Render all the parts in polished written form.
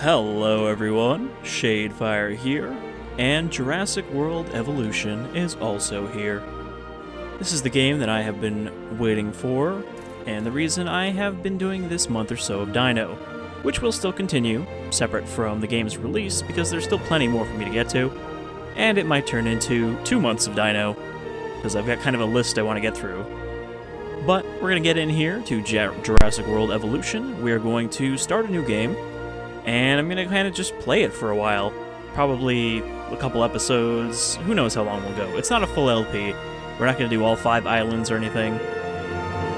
Hello everyone, Shadefire here, and Jurassic World Evolution is also here. This is the game that I have been waiting for, and the reason I have been doing this month or so of Dino, which will still continue, separate from the game's release, because there's still plenty more for me to get to, and it might turn into 2 months of Dino, because I've got kind of a list I want to get through. But we're going to get in here to Jurassic World Evolution. We are going to start a new game, and I'm going to kind of just play it for a while. Probably a couple episodes, who knows how long we'll go. It's not a full LP. We're not going to do all 5 islands or anything,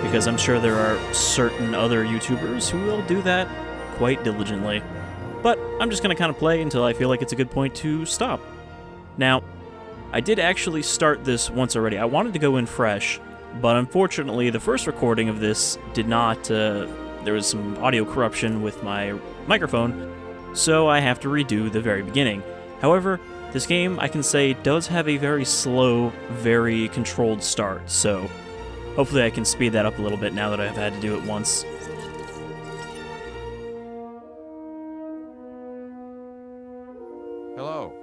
because I'm sure there are certain other YouTubers who will do that quite diligently. But I'm just going to kind of play until I feel like it's a good point to stop. Now, I did actually start this once already. I wanted to go in fresh, but unfortunately the first recording of this did not, there was some audio corruption with my microphone, so I have to redo the very beginning. However, this game, I can say, does have a very slow, very controlled start, so hopefully I can speed that up a little bit now that I've had to do it once. Hello.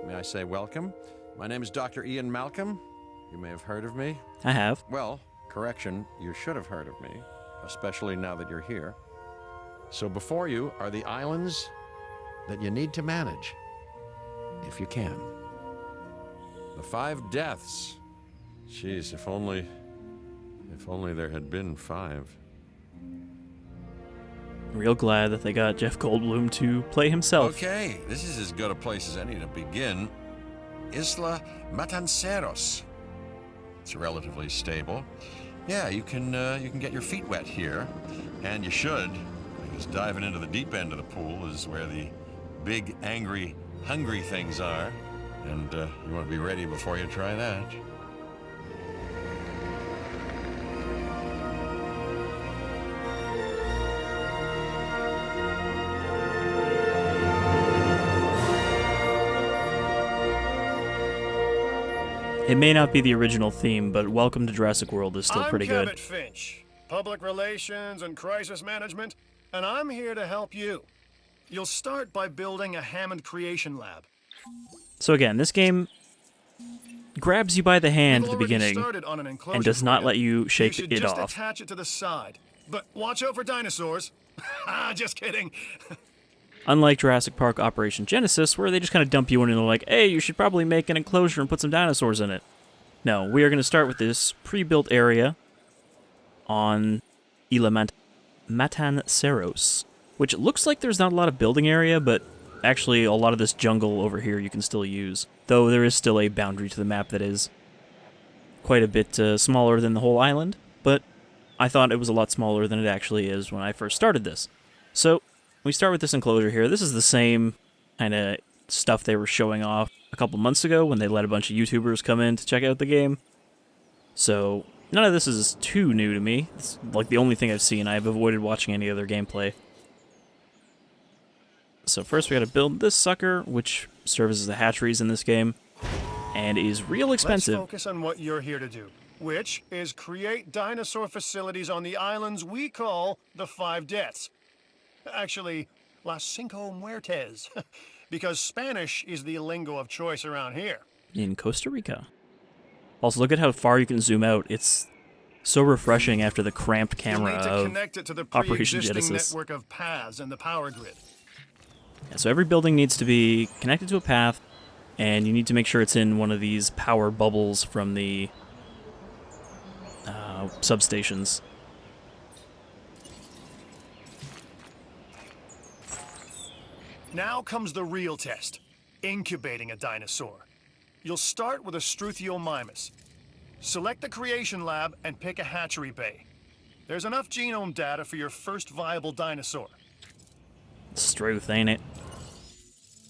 May I say welcome? My name is Dr. Ian Malcolm. You may have heard of me. I have. Well, correction, you should have heard of me, especially now that you're here. So before you are the islands that you need to manage, if you can. The 5 deaths. Jeez, if only there had been 5. Real glad that they got Jeff Goldblum to play himself. Okay, this is as good a place as any to begin. Isla Matanceros. It's relatively stable. Yeah, you can get your feet wet here, and you should, because diving into the deep end of the pool is where the big, angry, hungry things are, and you want to be ready before you try that. It may not be the original theme, but Welcome to Jurassic World is still pretty good. I'm Cabot Finch, Public Relations and Crisis Management, and I'm here to help you. You'll start by building a Hammond creation lab. So again, this game grabs you by the hand at the beginning and does not let you shake it off. You should just attach it to the side. But watch out for dinosaurs. Just kidding. Unlike Jurassic Park Operation Genesis, where they just kind of dump you in and they're like, hey, you should probably make an enclosure and put some dinosaurs in it. No, we are going to start with this pre-built area on Isla Matanceros, which looks like there's not a lot of building area, but actually a lot of this jungle over here you can still use, though there is still a boundary to the map that is quite a bit smaller than the whole island, but I thought it was a lot smaller than it actually is when I first started this. So we start with this enclosure here. This is the same kind of stuff they were showing off a couple months ago when they let a bunch of YouTubers come in to check out the game. So none of this is too new to me. It's like the only thing I've seen. I've avoided watching any other gameplay. So first we gotta build this sucker, which serves as the hatcheries in this game, and is real expensive. Let's focus on what you're here to do, which is create dinosaur facilities on the islands we call the 5 deaths. Actually, Las Cinco Muertes, because Spanish is the lingo of choice around here. In Costa Rica. Also, look at how far you can zoom out. It's so refreshing after the cramped camera of connect it to the Operation Genesis. network of paths and the power grid. Yeah, so every building needs to be connected to a path, and you need to make sure it's in one of these power bubbles from the substations. Now comes the real test, incubating a dinosaur. You'll start with a Struthiomimus. Select the creation lab and pick a hatchery bay. There's enough genome data for your first viable dinosaur. Struth, ain't it?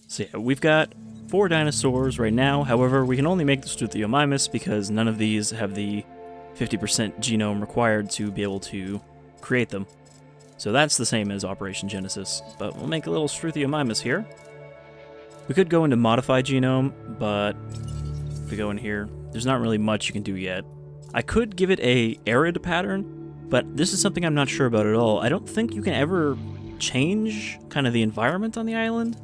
So yeah, we've got 4 dinosaurs right now. However, we can only make the Struthiomimus because none of these have the 50% genome required to be able to create them. So that's the same as Operation Genesis, but we'll make a little Struthiomimus here. We could go into Modify Genome, but if we go in here, there's not really much you can do yet. I could give it a arid pattern, but this is something I'm not sure about at all. I don't think you can ever change kind of the environment on the island.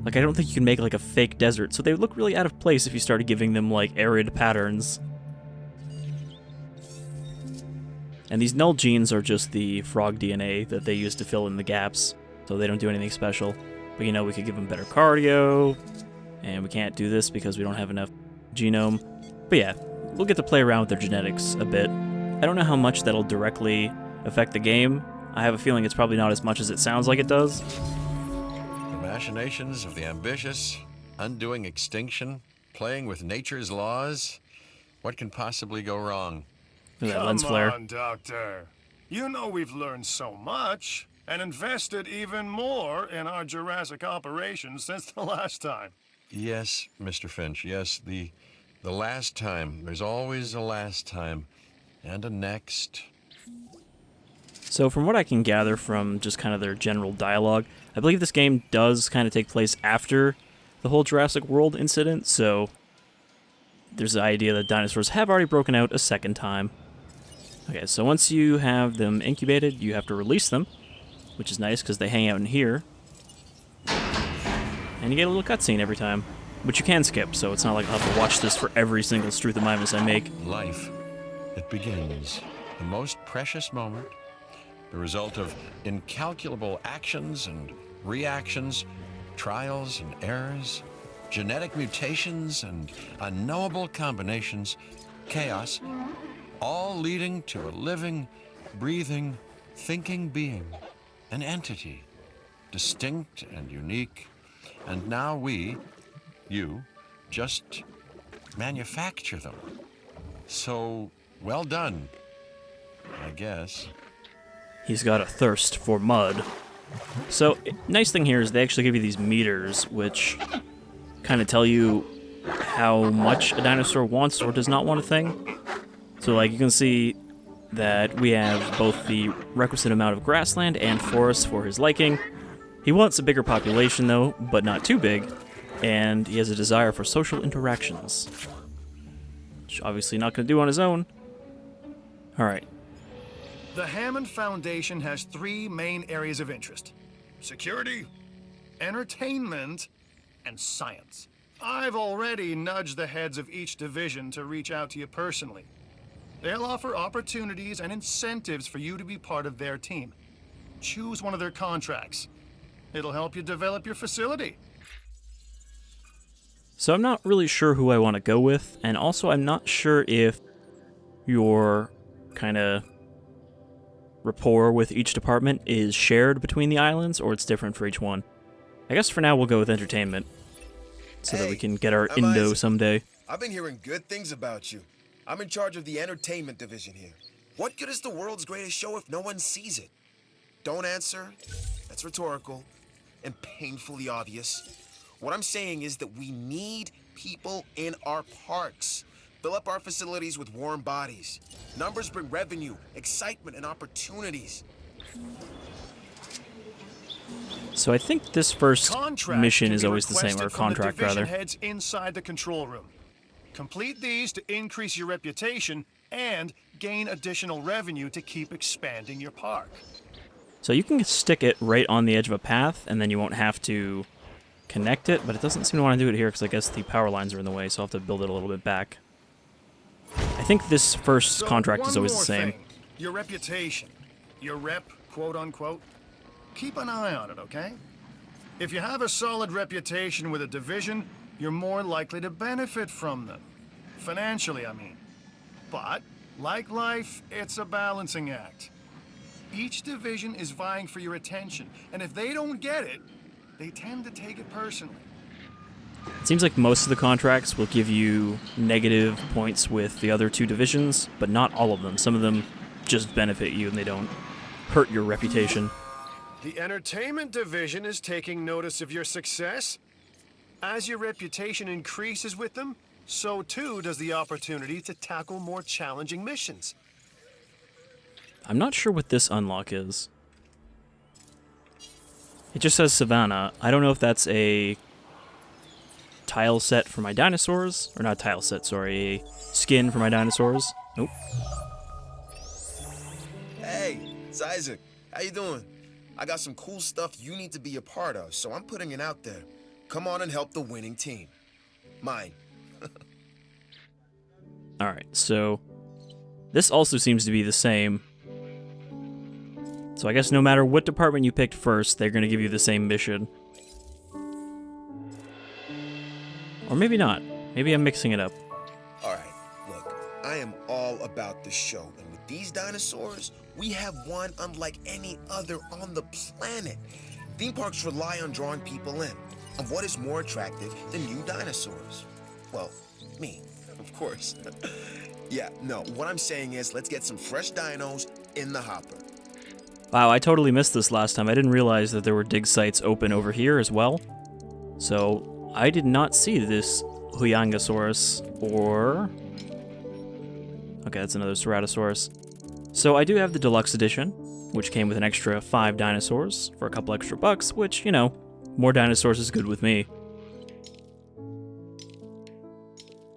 Like, I don't think you can make like a fake desert, so they would look really out of place if you started giving them like arid patterns. And these null genes are just the frog DNA that they use to fill in the gaps, so they don't do anything special. But you know, we could give them better cardio, and we can't do this because we don't have enough genome. But yeah, we'll get to play around with their genetics a bit. I don't know how much that'll directly affect the game. I have a feeling it's probably not as much as it sounds like it does. The machinations of the ambitious, undoing extinction, playing with nature's laws. What can possibly go wrong? Look at that lens flare. Come on, Doctor. You know we've learned so much and invested even more in our Jurassic operations since the last time. Yes, Mr. Finch, yes, the last time. There's always a last time. And a next. So from what I can gather from just kind of their general dialogue, I believe this game does kind of take place after the whole Jurassic World incident, so there's the idea that dinosaurs have already broken out a second time. Okay, so once you have them incubated, you have to release them, which is nice because they hang out in here. And you get a little cutscene every time, which you can skip, so it's not like I'll have to watch this for every single Struthamimus I make. Life, it begins. The most precious moment, the result of incalculable actions and reactions, trials and errors, genetic mutations and unknowable combinations, chaos, all leading to a living, breathing, thinking being, an entity, distinct and unique. And now we, you, just manufacture them. So, well done, I guess. He's got a thirst for mud. So, nice thing here is they actually give you these meters, which kind of tell you how much a dinosaur wants or does not want a thing. So, like, you can see that we have both the requisite amount of grassland and forest for his liking. He wants a bigger population, though, but not too big, and he has a desire for social interactions, which obviously not going to do on his own. Alright. The Hammond Foundation has 3 main areas of interest: security, entertainment, and science. I've already nudged the heads of each division to reach out to you personally. They'll offer opportunities and incentives for you to be part of their team. Choose one of their contracts. It'll help you develop your facility. So I'm not really sure who I want to go with, and also I'm not sure if your kind of rapport with each department is shared between the islands, or it's different for each one. I guess for now we'll go with entertainment, so that we can get our Indo someday. I've been hearing good things about you. I'm in charge of the entertainment division here. What good is the world's greatest show if no one sees it? Don't answer. That's rhetorical and painfully obvious. What I'm saying is that we need people in our parks. Fill up our facilities with warm bodies. Numbers bring revenue, excitement, and opportunities. So I think this first Contracts mission can is be always the same, or requested from the contract division rather. heads inside the control room. Complete these to increase your reputation and gain additional revenue to keep expanding your park. So you can stick it right on the edge of a path, and then you won't have to connect it, but it doesn't seem to want to do it here because I guess the power lines are in the way, so I'll have to build it a little bit back. I think this first So contract is one always the more same. thing. Your reputation. Your rep, quote unquote. Keep an eye on it, okay? If you have a solid reputation with a division, you're more likely to benefit from them. Financially, I mean. But, like life, it's a balancing act. Each division is vying for your attention, and if they don't get it, they tend to take it personally. It seems like most of the contracts will give you negative points with the other 2 divisions, but not all of them. Some of them just benefit you and they don't hurt your reputation. The entertainment division is taking notice of your success. As your reputation increases with them, so too does the opportunity to tackle more challenging missions. I'm not sure what this unlock is. It just says Savannah. I don't know if that's a tile set for my dinosaurs, or not tile set, sorry, a skin for my dinosaurs. Nope. Hey, it's Isaac. How you doing? I got some cool stuff you need to be a part of, so I'm putting it out there. Come on and help the winning team. Mine. Alright, so this also seems to be the same. So I guess no matter what department you picked first, they're going to give you the same mission. Or maybe not. Maybe I'm mixing it up. Alright, look, I am all about the show, and with these dinosaurs, we have one unlike any other on the planet. Theme parks rely on drawing people in. And what is more attractive than new dinosaurs? Well, me, of course. Yeah, no, what I'm saying is let's get some fresh dinos in the hopper. Wow, I totally missed this last time. I didn't realize that there were dig sites open over here as well. So, I did not see this Huyangosaurus or... Okay, that's another Ceratosaurus. So I do have the deluxe edition, which came with an extra 5 dinosaurs for a couple extra bucks, which, you know, more dinosaurs is good with me.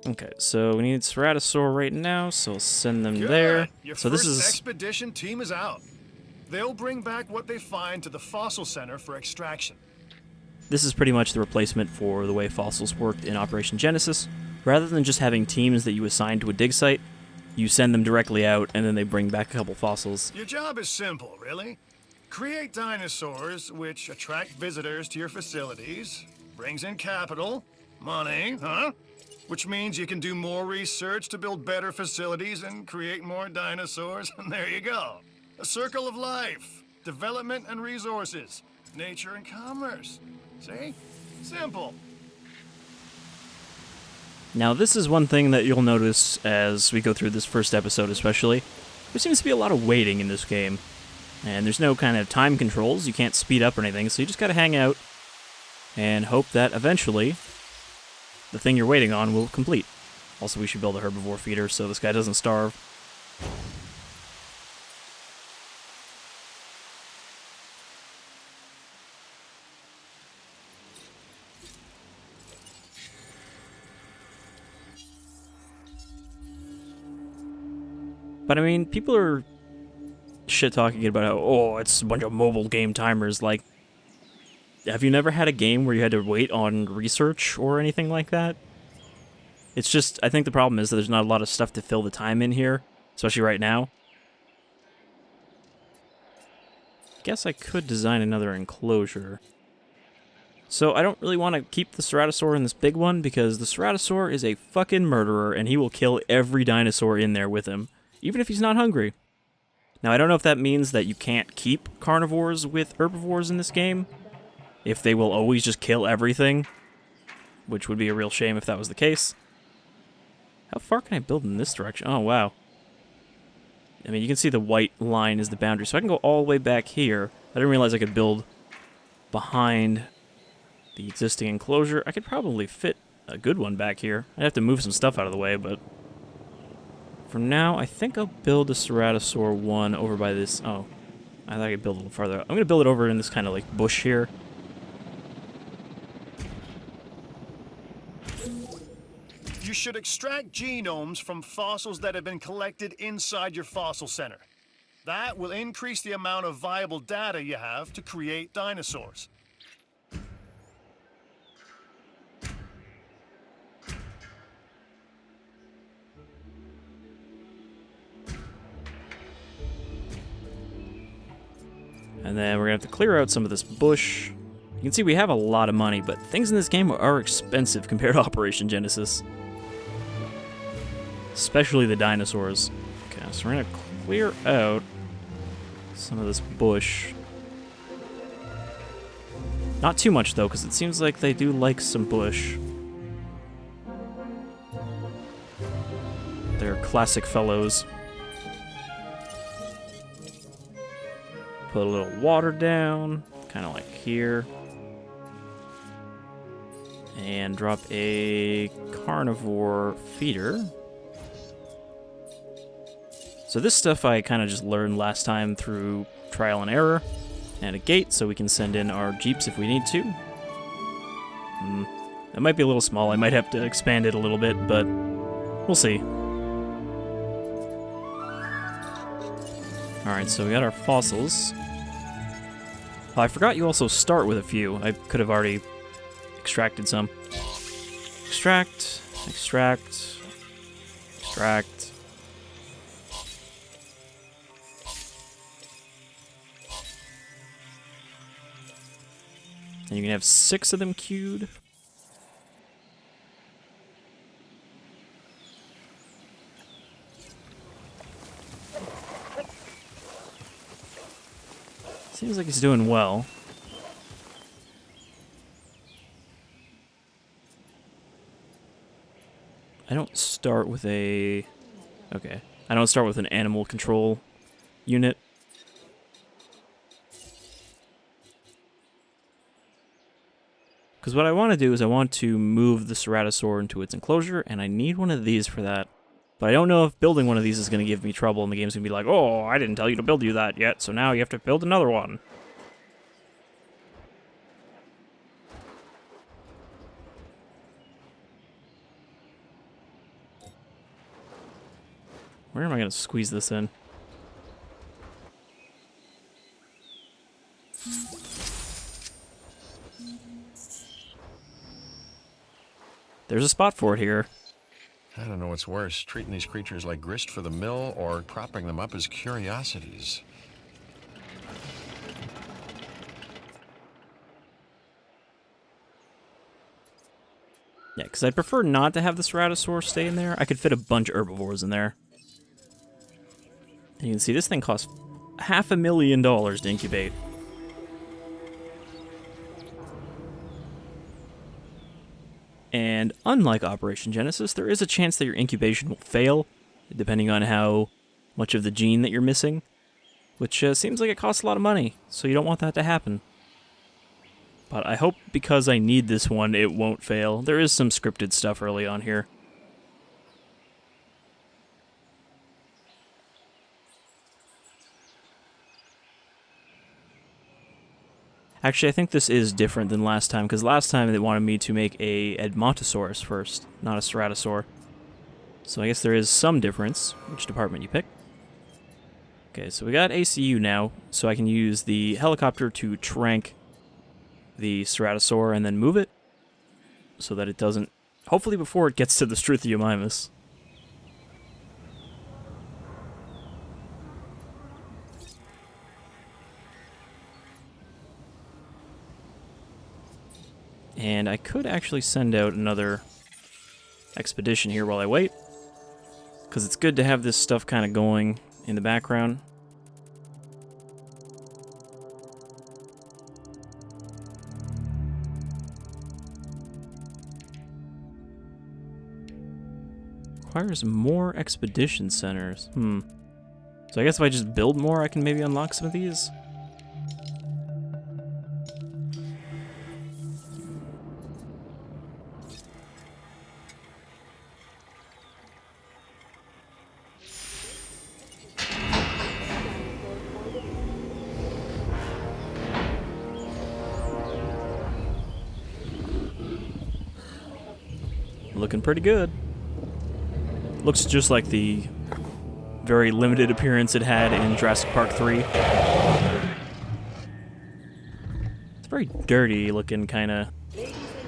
Okay, so we need Ceratosaur right now, so we'll send them Good. there. Your So first this is... expedition team is out. They'll bring back what they find to the fossil center for extraction. This is pretty much the replacement for the way fossils worked in Operation Genesis. Rather than just having teams that you assign to a dig site, you send them directly out and then they bring back a couple fossils. Your job is simple, really. Create dinosaurs which attract visitors to your facilities, brings in capital, money, which means you can do more research to build better facilities and create more dinosaurs, and there you go. A circle of life, development and resources, nature and commerce. See? Simple. Now this is one thing that you'll notice as we go through this first episode especially. There seems to be a lot of waiting in this game. And there's no kind of time controls, you can't speed up or anything, so you just gotta hang out and hope that eventually the thing you're waiting on will complete. Also, we should build a herbivore feeder so this guy doesn't starve. But I mean, people are shit-talking about how, oh, it's a bunch of mobile game timers. Like, have you never had a game where you had to wait on research or anything like that? It's just, I think the problem is that there's not a lot of stuff to fill the time in here, especially right now. Guess I could design another enclosure. So I don't really want to keep the Ceratosaur in this big one because the Ceratosaur is a fucking murderer and he will kill every dinosaur in there with him, even if he's not hungry. Now, I don't know if that means that you can't keep carnivores with herbivores in this game, if they will always just kill everything, which would be a real shame if that was the case. How far can I build in this direction? Oh, wow. I mean, you can see the white line is the boundary, so I can go all the way back here. I didn't realize I could build behind the existing enclosure. I could probably fit a good one back here. I'd have to move some stuff out of the way, but for now, I think I'll build a Ceratosaur one over by this. Oh, I thought I could build a little farther. I'm going to build it over in this kind of like bush here. You should extract genomes from fossils that have been collected inside your fossil center. That will increase the amount of viable data you have to create dinosaurs. And then we're going to have to clear out some of this bush. You can see we have a lot of money, but things in this game are expensive compared to Operation Genesis. Especially the dinosaurs. Okay, so we're going to clear out some of this bush. Not too much, though, because it seems like they do like some bush. They're classic fellows. Put a little water down, kind of like here. And drop a carnivore feeder. So this stuff I kind of just learned last time through trial and error. And a gate so we can send in our jeeps if we need to. That might be a little small, I might have to expand it a little bit, but we'll see. Alright, so we got our fossils. Oh, I forgot you also start with a few. I could have already extracted some. Extract, extract, extract. And you can have 6 of them queued. Seems like he's doing well. I don't start with a... Okay. I don't start with an animal control unit. Because what I want to do is I want to move the Ceratosaur into its enclosure, and I need one of these for that. But I don't know if building one of these is going to give me trouble, and the game's going to be like, oh, I didn't tell you to build you that yet, so now you have to build another one. Where am I going to squeeze this in? There's a spot for it here. I don't know what's worse, treating these creatures like grist for the mill or propping them up as curiosities. Yeah, because I'd prefer not to have the Ceratosaurus stay in there. I could fit a bunch of herbivores in there. And you can see this thing costs $500,000 to incubate. And unlike Operation Genesis, there is a chance that your incubation will fail, depending on how much of the gene that you're missing, which seems like it costs a lot of money, so you don't want that to happen. But I hope because I need this one, it won't fail. There is some scripted stuff early on here. Actually, I think this is different than last time, because last time they wanted me to make a Edmontosaurus first, not a Ceratosaur. So I guess there is some difference, which department you pick. Okay, so we got ACU now, so I can use the helicopter to trank the Ceratosaur and then move it, so that it doesn't... Hopefully before it gets to the Struthiomimus. And I could actually send out another expedition here while I wait, because it's good to have this stuff kind of going in the background. Requires more expedition centers. So I guess if I just build more, I can maybe unlock some of these? Looking pretty good. Looks just like the very limited appearance it had in Jurassic Park 3. It's very dirty looking, kind of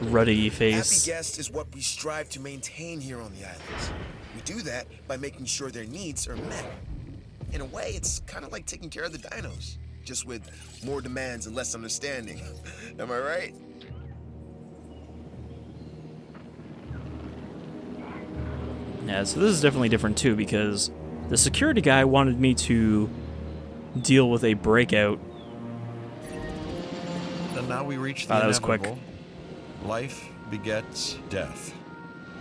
ruddy face. Happy guest is what we strive to maintain here on the islands. We do that by making sure their needs are met. In a way, it's kind of like taking care of the dinos, just with more demands and less understanding. Am I right? Yeah, so this is definitely different too, because the security guy wanted me to deal with a breakout. And now we reach the that was quick. inevitable. Life begets death.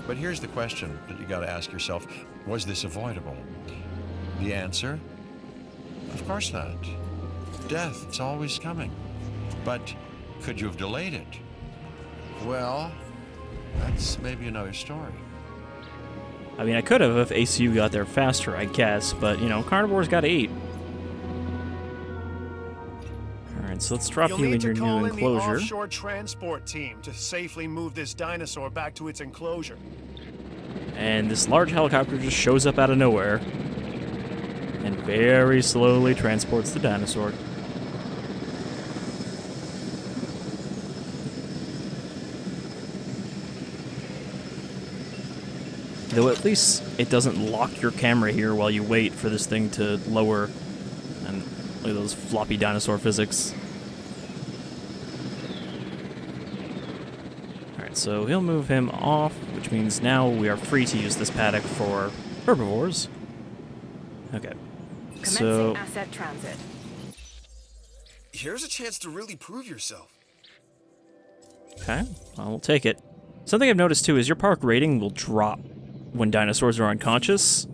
But here's the question that you got to ask yourself: was this avoidable? The answer? Of course not. Death, it's always coming. But could you have delayed it? Well, that's maybe another story. I mean, I could have if ACU got there faster, I guess, but, you know, carnivores gotta eat. Alright, so let's drop you in your new enclosure. You'll need to call in the offshore transport team to safely move this dinosaur back to its enclosure. And this large helicopter just shows up out of nowhere and very slowly transports the dinosaur. Though at least it doesn't lock your camera here while you wait for this thing to lower. And look at those floppy dinosaur physics. Alright, so he'll move him off, which means now we are free to use this paddock for herbivores. Okay. Commencing asset transit. Here's a chance to really prove yourself. Okay, well, we'll take it. Something I've noticed too is your park rating will drop when dinosaurs are unconscious,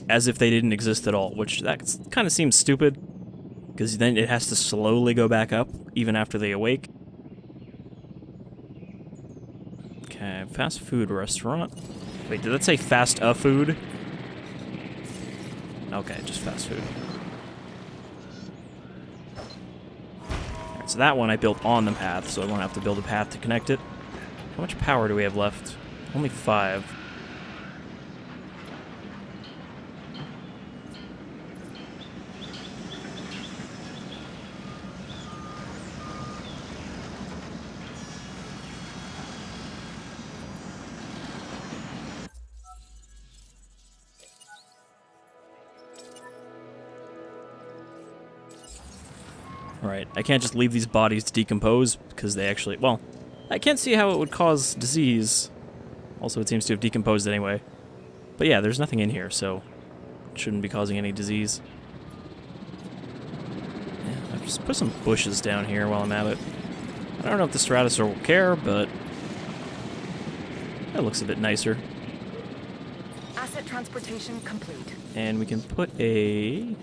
as if they didn't exist at all, which that kind of seems stupid, because then it has to slowly go back up, even after they awake. Okay, fast food restaurant. Wait, did that say fast food? Okay, just fast food. Alright, so that one I built on the path, so I won't have to build a path to connect it. How much power do we have left? Only 5. Alright, I can't just leave these bodies to decompose, because they actually, well, I can't see how it would cause disease. Also, it seems to have decomposed anyway. But yeah, there's nothing in here, so it shouldn't be causing any disease. Yeah, I'll just put some bushes down here while I'm at it. I don't know if the Ceratosaur will care, but that looks a bit nicer. Asset transportation complete. And we can put a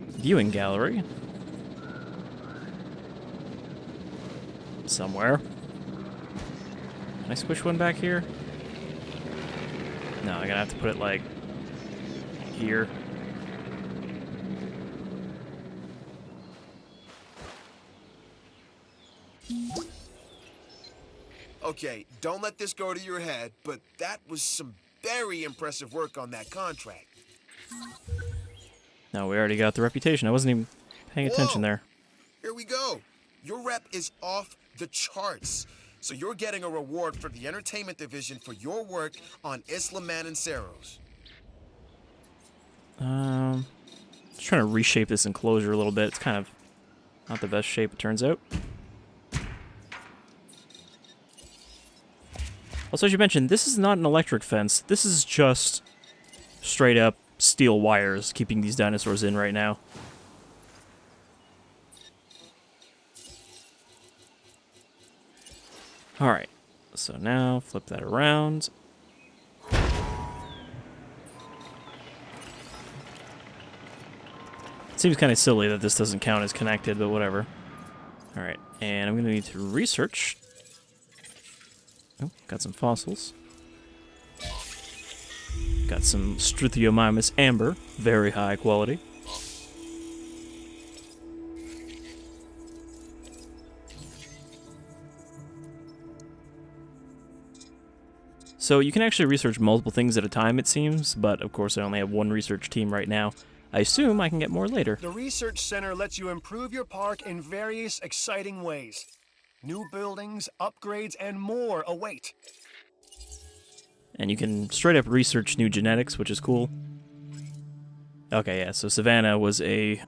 viewing gallery somewhere. Can I squish one back here? No, I'm gonna have to put it like here. Okay, don't let this go to your head, but that was some very impressive work on that contract. No, we already got the reputation. I wasn't even paying attention there. Here we go. Your rep is off the charts. So you're getting a reward for the entertainment division for your work on Isla Matanceros. Just trying to reshape this enclosure a little bit. It's kind of not the best shape, it turns out. Also, as you mentioned, this is not an electric fence. This is just straight up steel wires keeping these dinosaurs in right now. Alright, so now flip that around. It seems kind of silly that this doesn't count as connected, but whatever. Alright, and I'm going to need to research. Oh, got some fossils. Got some Struthiomimus amber, very high quality. So you can actually research multiple things at a time, it seems, but of course I only have one research team right now. I assume I can get more later. The Research Center lets you improve your park in various exciting ways. New buildings, upgrades, and more await. And you can straight up research new genetics, which is cool. Okay, yeah, so Savannah was a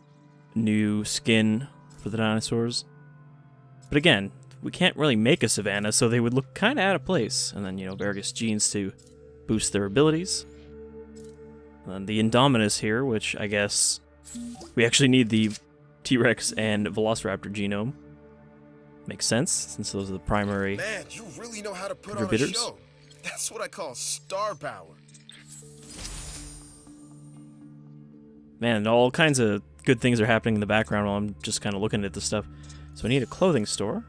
new skin for the dinosaurs. But again, we can't really make a Savannah, so they would look kind of out of place. And then, you know, various genes to boost their abilities. And the Indominus here, which I guess we actually need the T-Rex and Velociraptor genome. Makes sense, since those are the primary Man, you really know how to put on a contributors. show. That's what I call star power. Man, all kinds of good things are happening in the background while I'm just kind of looking at this stuff. So I need a clothing store.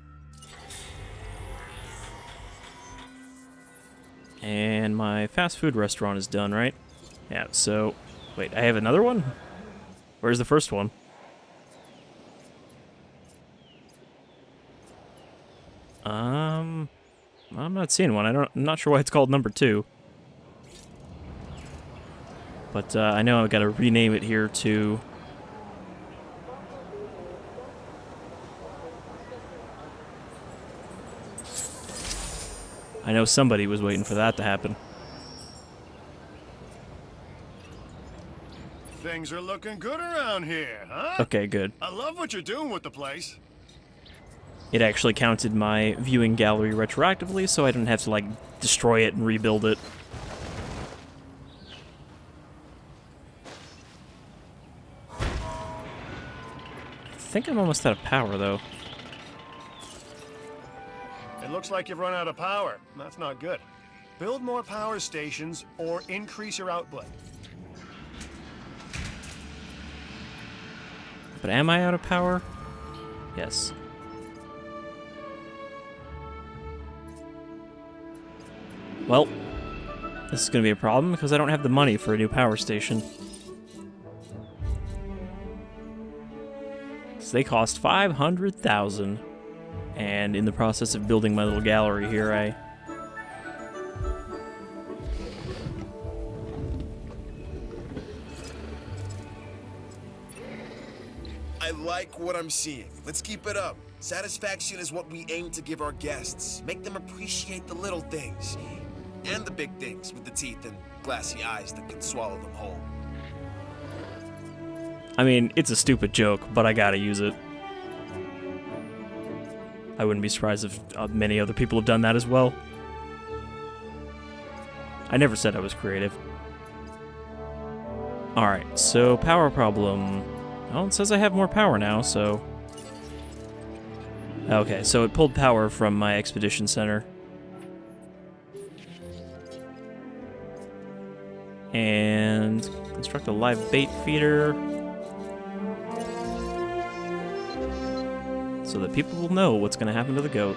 And my fast food restaurant is done, right? Yeah, so... Wait, I have another one? Where's the first one? I'm not seeing one. I'm not sure why it's called number 2. But I know I've got to rename it here to... I know somebody was waiting for that to happen. Things are looking good around here, huh? Okay, good. I love what you're doing with the place. It actually counted my viewing gallery retroactively, so I didn't have to, like, destroy it and rebuild it. I think I'm almost out of power, though. It looks like you've run out of power. That's not good. Build more power stations or increase your output. But am I out of power? Yes. Well, this is going to be a problem because I don't have the money for a new power station. So they cost $500,000. And in the process of building my little gallery here, I like what I'm seeing. Let's keep it up. Satisfaction is what we aim to give our guests. Make them appreciate the little things. And the big things with the teeth and glassy eyes that can swallow them whole. I mean, it's a stupid joke, but I gotta use it. I wouldn't be surprised if many other people have done that as well. I never said I was creative. Alright, so power problem. Well, it says I have more power now, so... Okay, so it pulled power from my expedition center. And construct a live bait feeder. So that people will know what's going to happen to the goat.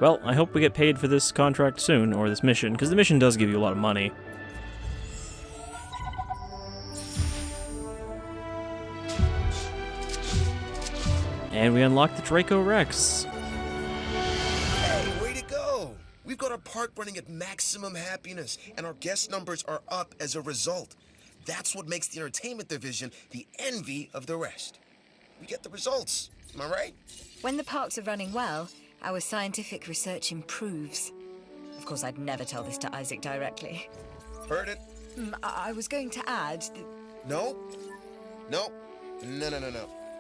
Well, I hope we get paid for this contract soon, or this mission, because the mission does give you a lot of money. And we unlock the Draco Rex. Hey, way to go! We've got our park running at maximum happiness, and our guest numbers are up as a result. That's what makes the entertainment division the envy of the rest. We get the results, am I right? When the parks are running well, our scientific research improves. Of course, I'd never tell this to Isaac directly. Heard it? I was going to add that... No. No.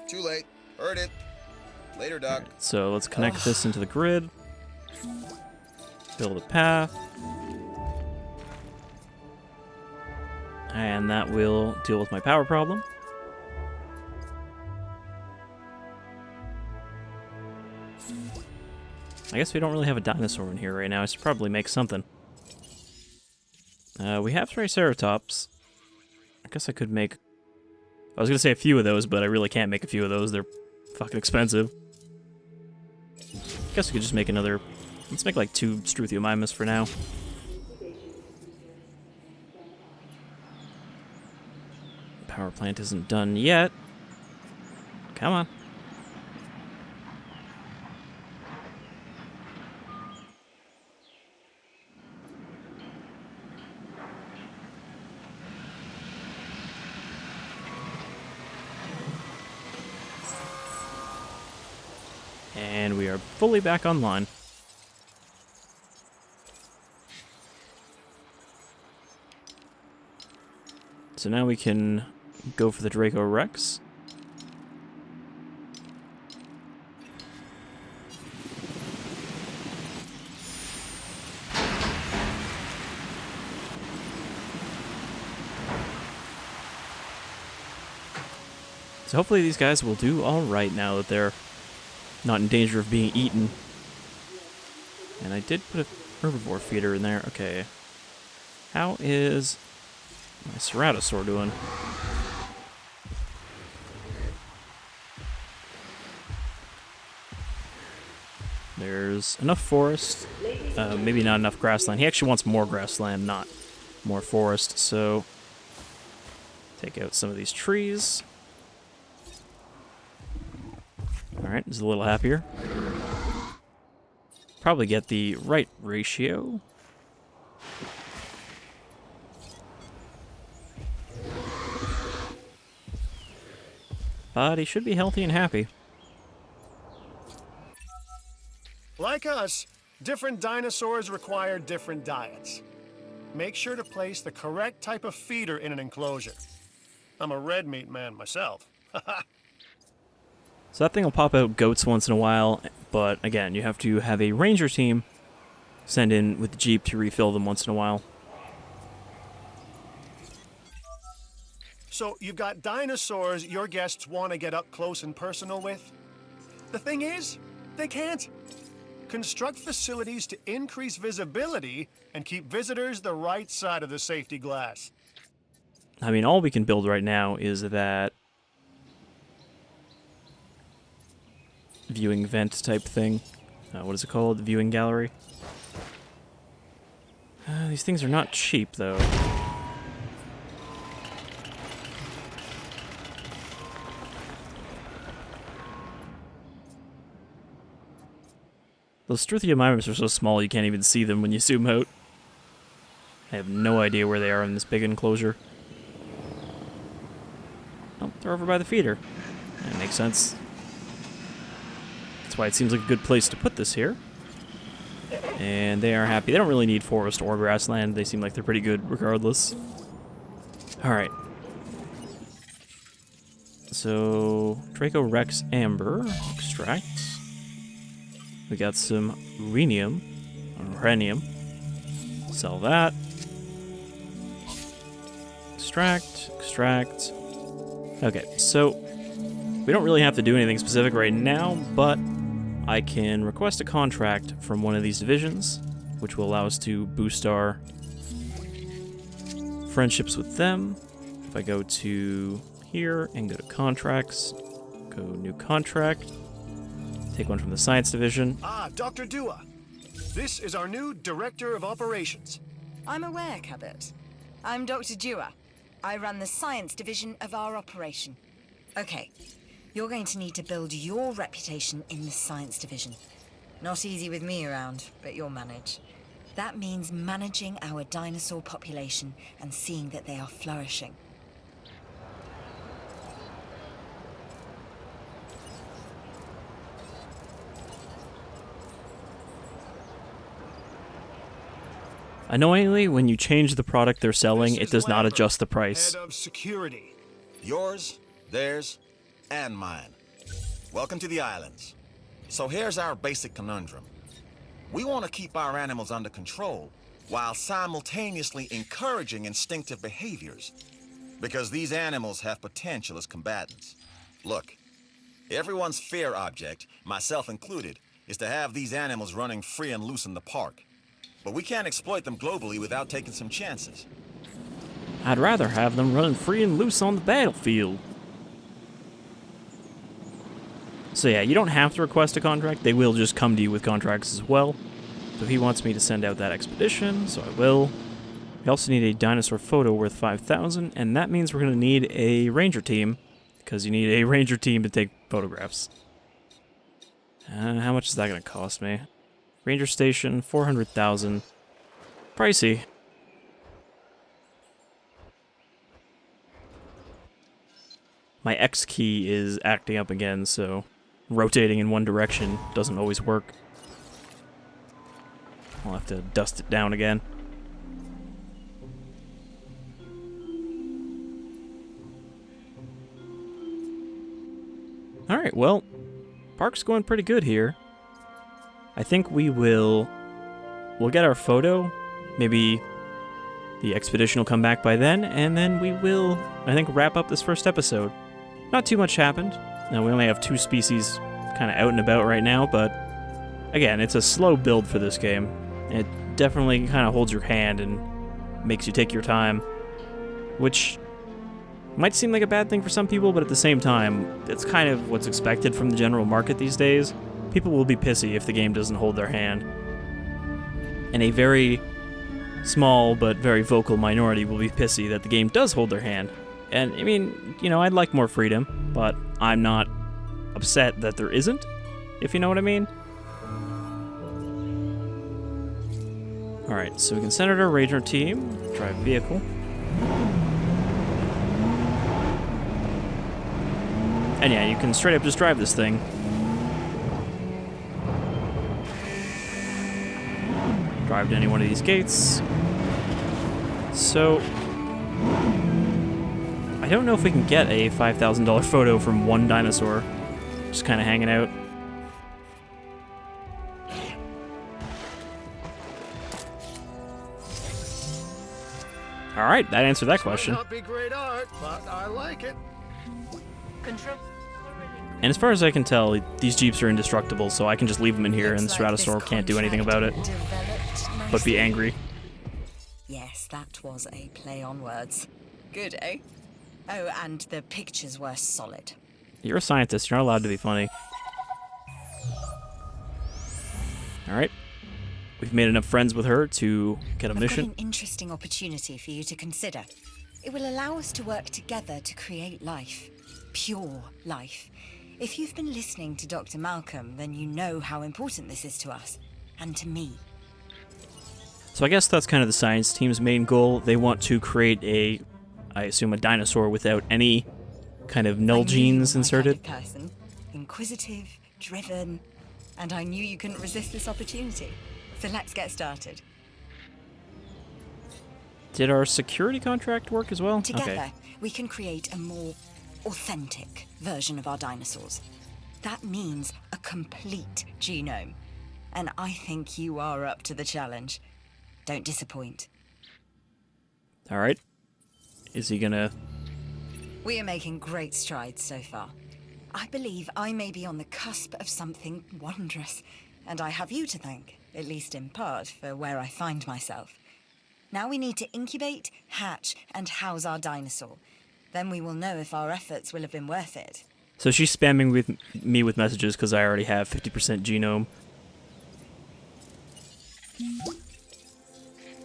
Too late. Heard it. Later, Doc. So let's connect this into the grid. Build a path. And that will deal with my power problem. I guess we don't really have a dinosaur in here right now. I should probably make something. We have Triceratops. I guess I could make... I was going to say a few of those, but I really can't make a few of those. They're fucking expensive. I guess we could just make another... Let's make like 2 Struthiomimus for now. Power plant isn't done yet. Come on. And we are fully back online. So now we can go for the Draco Rex. So hopefully these guys will do alright now that they're not in danger of being eaten. And I did put a herbivore feeder in there. Okay. How is my Ceratosaur doing? There's enough forest. Maybe not enough grassland. He actually wants more grassland, not more forest. So take out some of these trees. Alright, he's a little happier. Probably get the right ratio. But he should be healthy and happy. Like us, Different dinosaurs require different diets. Make sure to place the correct type of feeder in an enclosure. I'm a red meat man myself. So that thing will pop out goats once in a while, but again, you have to have a ranger team send in with the Jeep to refill them once in a while. So you've got dinosaurs your guests want to get up close and personal with? The thing is, they can't. Construct facilities to increase visibility and keep visitors the right side of the safety glass. I mean, all we can build right now is that viewing vent type thing. What is it called? Viewing gallery? These things are not cheap, though. Those Struthiomimus are so small you can't even see them when you zoom out. I have no idea where they are in this big enclosure. Oh, they're over by the feeder. That makes sense. That's why it seems like a good place to put this here. And they are happy. They don't really need forest or grassland. They seem like they're pretty good regardless. Alright. So, Draco Rex Amber. Extract. We got some rhenium. Sell that. Extract. Okay, so we don't really have to do anything specific right now, but I can request a contract from one of these divisions, which will allow us to boost our friendships with them. If I go to here and go to contracts, go new contract, take one from the science division. Ah, Dr. Dua. This is our new Director of Operations. I'm aware, Cabot. I'm Dr. Dua. I run the science division of our operation. Okay, you're going to need to build your reputation in the science division. Not easy with me around, but you'll manage. That means managing our dinosaur population and seeing that they are flourishing. Annoyingly, when you change the product they're selling, it does not adjust the price. Head of Security. Yours, theirs, and mine. Welcome to the islands. So here's our basic conundrum. We want to keep our animals under control while simultaneously encouraging instinctive behaviors, because these animals have potential as combatants. Look, everyone's fear object, myself included, is to have these animals running free and loose in the park. But we can't exploit them globally without taking some chances. I'd rather have them running free and loose on the battlefield. So yeah, you don't have to request a contract. They will just come to you with contracts as well. So he wants me to send out that expedition, so I will. We also need a dinosaur photo worth 5,000, and that means we're going to need a ranger team, because you need a ranger team to take photographs. How much is that going to cost me? Ranger station, 400,000. Pricey. My X key is acting up again, so rotating in one direction doesn't always work. I'll have to dust it down again. Alright, well, park's going pretty good here. I think we'll get our photo. Maybe the expedition will come back by then, and then we will, I think, wrap up this first episode. Not too much happened. Now, we only have 2 species kind of out and about right now, but again, it's a slow build for this game. It definitely kind of holds your hand and makes you take your time, which might seem like a bad thing for some people, but at the same time, it's kind of what's expected from the general market these days. People will be pissy if the game doesn't hold their hand. And a very small but very vocal minority will be pissy that the game does hold their hand. And, I mean, you know, I'd like more freedom, but I'm not upset that there isn't, if you know what I mean. Alright, so we can send out our ranger team, drive vehicle. And yeah, you can straight up just drive this thing. arrived at any one of these gates. So I don't know if we can get a $5,000 photo from one dinosaur. Just kind of hanging out. Alright, that answered that question. Might not be great art, but I like it. And as far as I can tell, these Jeeps are indestructible, so I can just leave them in here and the Ceratosaur can't do anything about it, but be angry. Yes, that was a play on words. Good, eh? Oh, and the pictures were solid. You're a scientist, you're not allowed to be funny. Alright. We've made enough friends with her to get a mission. I've got an interesting opportunity for you to consider. It will allow us to work together to create life. Pure life. If you've been listening to Dr. Malcolm, then you know how important this is to us. And to me. So I guess that's kind of the science team's main goal. They want to create a, I assume, a dinosaur without any kind of null genes inserted. Kind of person. Inquisitive, driven, and I knew you couldn't resist this opportunity. So let's get started. Did our security contract work as well? Together, Okay. we can create a more authentic version of our dinosaurs. That means a complete genome. And I think you are up to the challenge. Don't disappoint. Alright. Is he gonna... We are making great strides so far. I believe I may be on the cusp of something wondrous, and I have you to thank, at least in part, for where I find myself. Now we need to incubate, hatch, and house our dinosaur. Then we will know if our efforts will have been worth it. So she's spamming with me with messages because I already have 50% genome.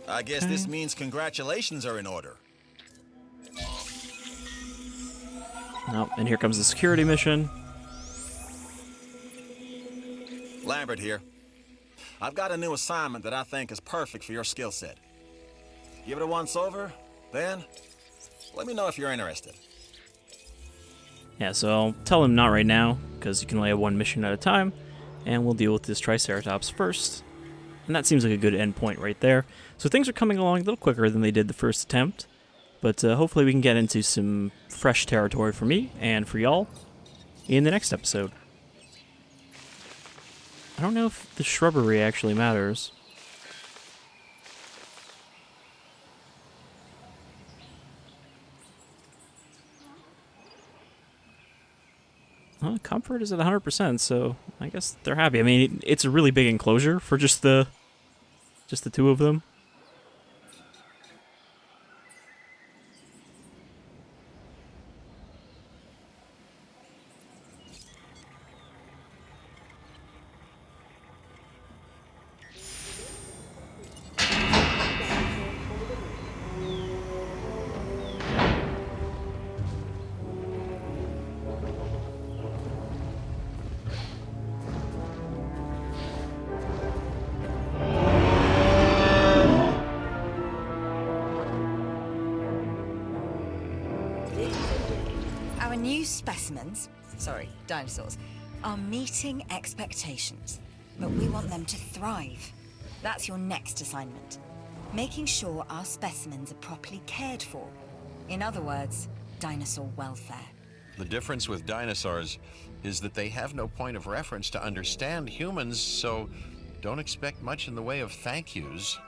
I guess this means congratulations are in order. Oh, and here comes the security mission. Lambert here. I've got a new assignment that I think is perfect for your skill set. Give it a once over, then let me know if you're interested. Yeah, so I'll tell him not right now, because you can only have one mission at a time, and we'll deal with this Triceratops first. And that seems like a good endpoint right there. So things are coming along a little quicker than they did the first attempt, but hopefully we can get into some fresh territory for me and for y'all in the next episode. I don't know if the shrubbery actually matters. Well, comfort is at 100%, so I guess they're happy. I mean, it's a really big enclosure for just the two of them. Our new specimens, dinosaurs, are meeting expectations, but we want them to thrive. That's your next assignment. Making sure our specimens are properly cared for. In other words, dinosaur welfare. The difference with dinosaurs is that they have no point of reference to understand humans, so don't expect much in the way of thank yous.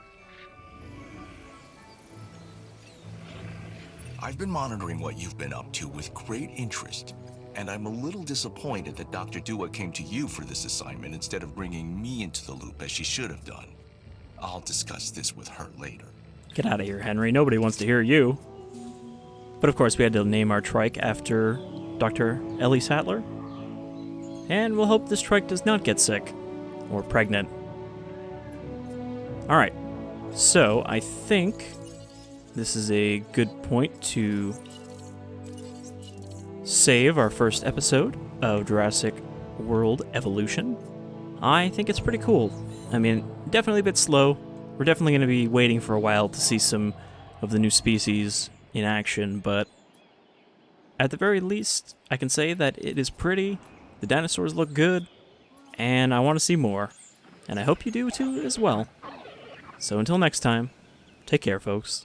I've been monitoring what you've been up to with great interest, and I'm a little disappointed that Dr. Dua came to you for this assignment instead of bringing me into the loop as she should have done. I'll discuss this with her later. Get out of here, Henry. Nobody wants to hear you. But of course, we had to name our trike after Dr. Ellie Sattler. And we'll hope this trike does not get sick. Or pregnant. Alright. So, I think this is a good point to save our first episode of Jurassic World Evolution. I think it's pretty cool. I mean, definitely a bit slow. We're definitely going to be waiting for a while to see some of the new species in action, but at the very least, I can say that it is pretty, the dinosaurs look good, and I want to see more. And I hope you do too as well. So until next time, take care, folks.